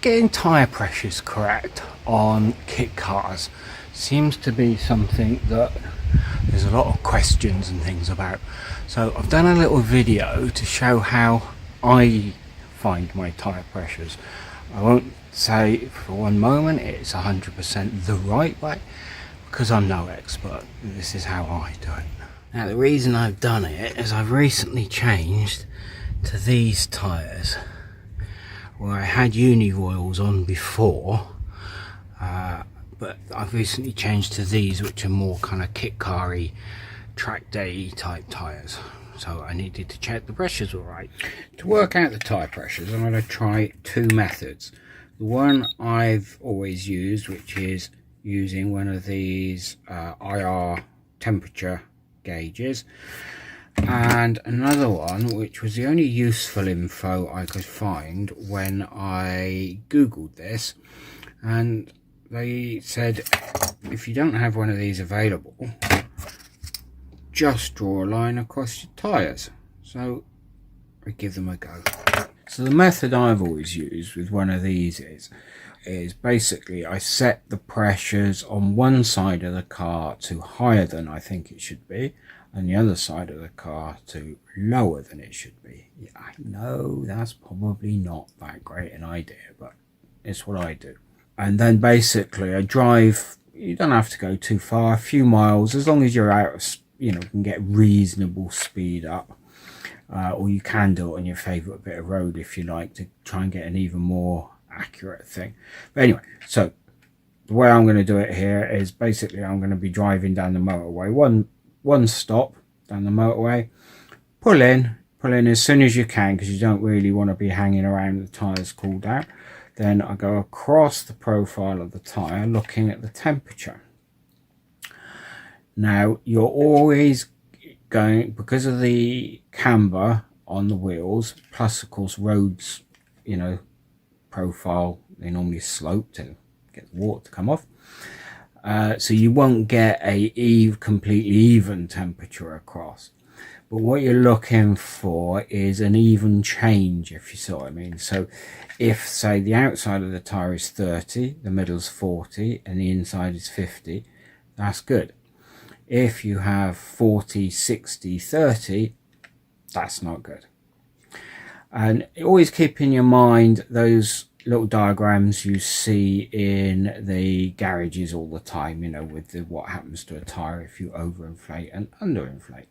getting tyre pressures correct on kit cars seems to be something that there's a lot of questions and things about. So I've done a little video to show how I find my tyre pressures. I won't say for one moment it's 100% the right way, because I'm no expert. This is how I do it. Now the reason I've done it is I've recently changed to these tyres, where I had Uniroyals on before, but I've recently changed to these, which are more kind of kit car-y, track day type tyres. So I needed to check the pressures were right. To work out the tyre pressures, I'm going to try two methods. The one I've always used, which is using one of these IR temperature gauges, and another one which was the only useful info I could find when I googled this, and they said if you don't have one of these available, just draw a line across your tyres. So I give them a go. So the method I've always used with one of these is basically I set the pressures on one side of the car to higher than I think it should be, and the other side of the car to lower than it should be. Yeah, I know that's probably not that great an idea, but it's what I do. And then basically I drive, you don't have to go too far, a few miles, as long as you're out of, can get reasonable speed up, or you can do it on your favourite bit of road if you like, to try and get an even more accurate thing. But anyway, so the way I'm going to do it here is basically I'm going to be driving down the motorway, one stop down the motorway, pull in as soon as you can, because you don't really want to be hanging around the tyres cooled out. Then I go across the profile of the tyre looking at the temperature. Now you're always going, because of the camber on the wheels, plus of course roads, profile, they normally slope to get the water to come off, so you won't get a completely even temperature across. But what you're looking for is an even change, if you see what I mean. So if, say, the outside of the tyre is 30, the middle's 40, and the inside is 50, that's good. If you have 40, 60, 30, that's not good. And always keep in your mind those little diagrams you see in the garages all the time, with what happens to a tyre if you overinflate and underinflate.